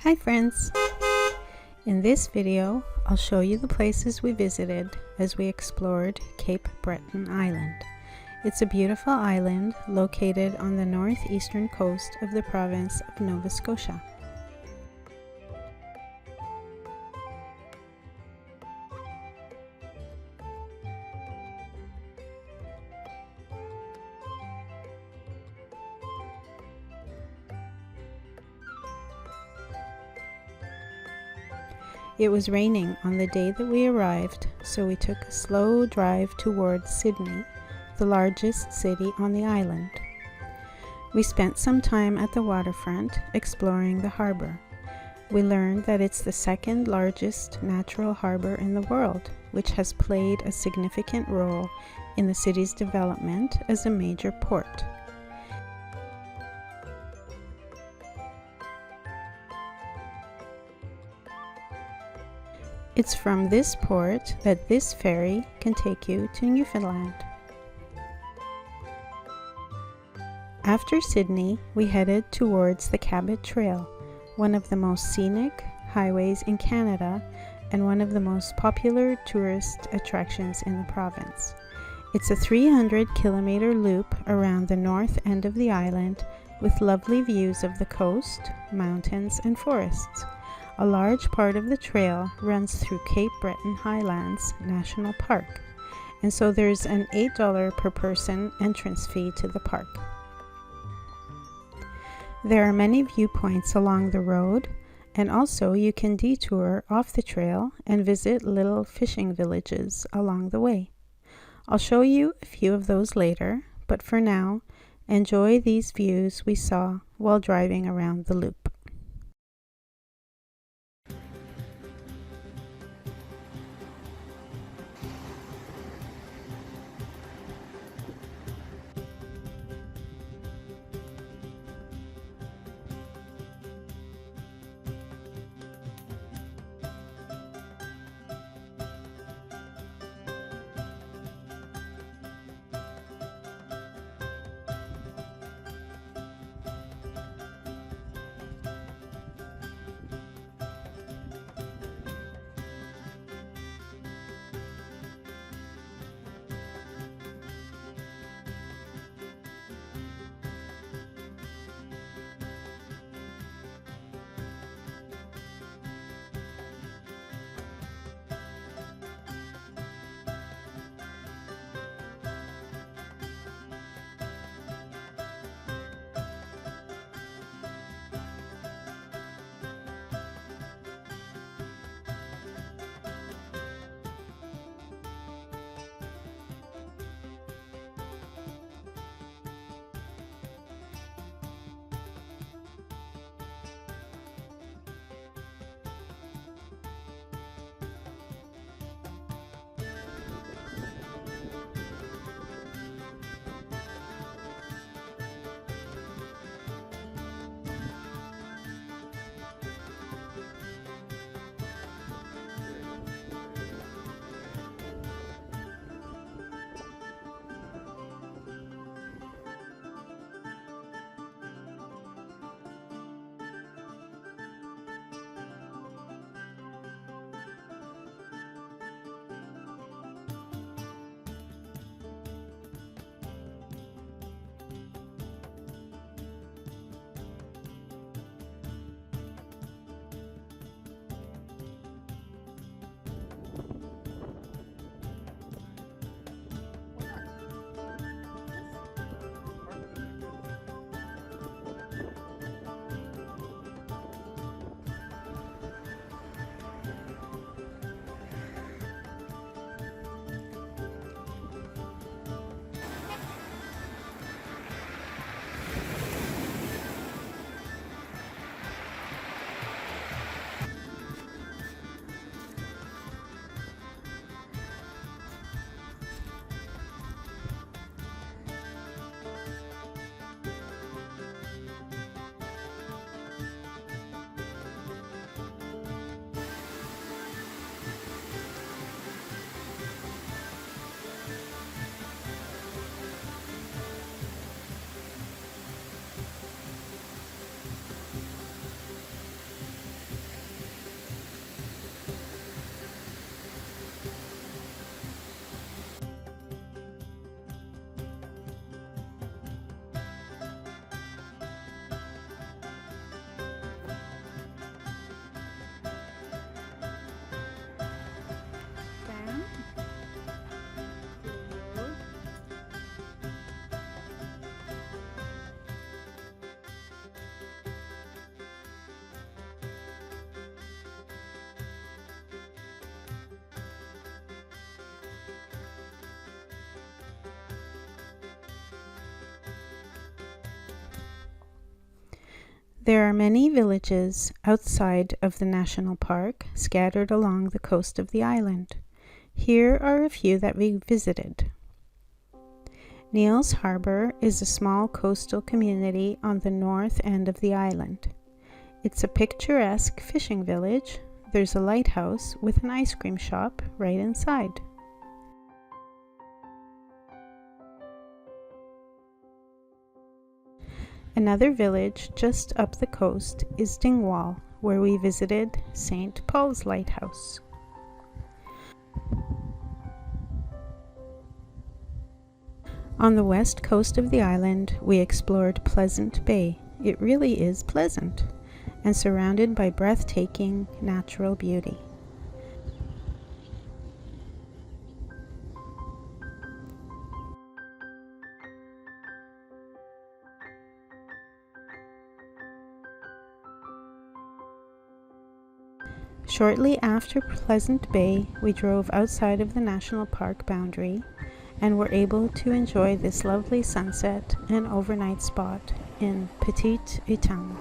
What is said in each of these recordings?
Hi friends! In this video, I'll show you the places we visited as we explored Cape Breton Island. It's a beautiful island located on the northeastern coast of the province of Nova Scotia. It was raining on the day that we arrived, so we took a slow drive towards Sydney, the largest city on the island. We spent some time at the waterfront exploring the harbour. We learned that it's the second largest natural harbour in the world, which has played a significant role in the city's development as a major port. It's from this port that this ferry can take you to Newfoundland. After Sydney, we headed towards the Cabot Trail, one of the most scenic highways in Canada and one of the most popular tourist attractions in the province. It's a 300-kilometer loop around the north end of the island with lovely views of the coast, mountains, and forests. A large part of the trail runs through Cape Breton Highlands National Park, and so there's an $8 per person entrance fee to the park. There are many viewpoints along the road, and also you can detour off the trail and visit little fishing villages along the way. I'll show you a few of those later, but for now, enjoy these views we saw while driving around the loop. There are many villages outside of the national park scattered along the coast of the island. Here are a few that we visited. Neil's Harbor is a small coastal community on the north end of the island. It's a picturesque fishing village. There's a lighthouse with an ice cream shop right inside. Another village just up the coast is Dingwall, where we visited St. Paul's Lighthouse. On the west coast of the island, we explored Pleasant Bay. It really is pleasant, and surrounded by breathtaking natural beauty. Shortly after Pleasant Bay, we drove outside of the national park boundary and were able to enjoy this lovely sunset and overnight spot in Petite Étang.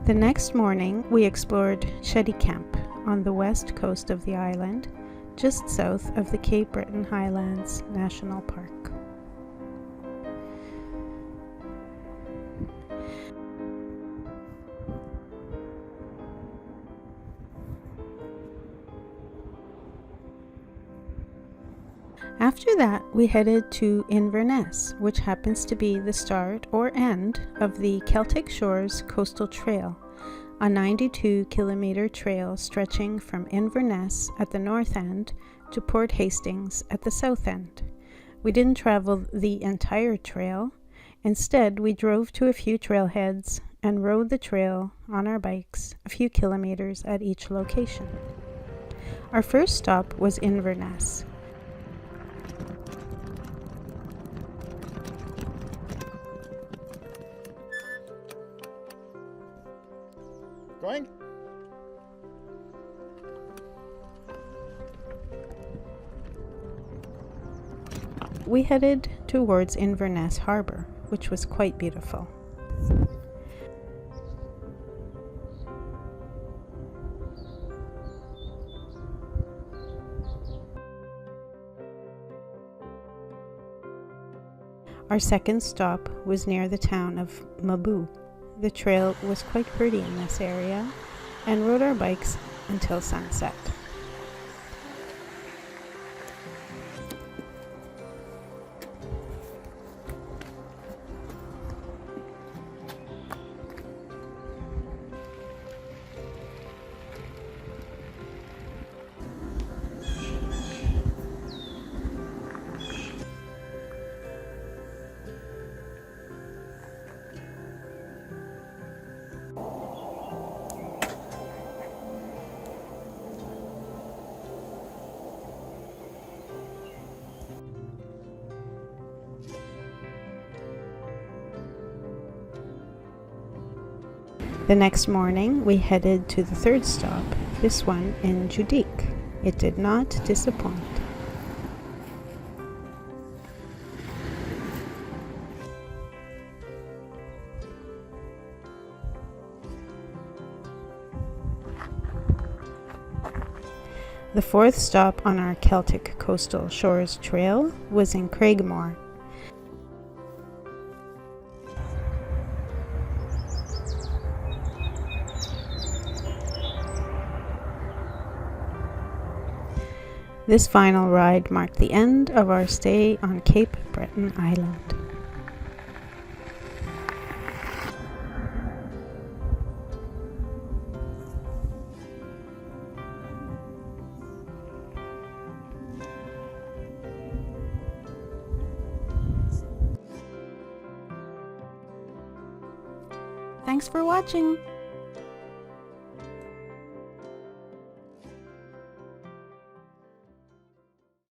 The next morning, we explored Shetty Camp on the west coast of the island, just south of the Cape Breton Highlands National Park. After that, we headed to Inverness, which happens to be the start or end of the Celtic Shores Coastal Trail, a 92-kilometer trail stretching from Inverness at the north end to Port Hastings at the south end. We didn't travel the entire trail. Instead, we drove to a few trailheads and rode the trail on our bikes a few kilometers at each location. Our first stop was Inverness. Going? We headed towards Inverness Harbor, which was quite beautiful. Our second stop was near the town of Mabou. The trail was quite pretty in this area, and rode our bikes until sunset. The next morning, we headed to the third stop, this one in Judique. It did not disappoint. The fourth stop on our Celtic Coastal Shores Trail was in Craigmore. This final ride marked the end of our stay on Cape Breton Island. Thanks for watching!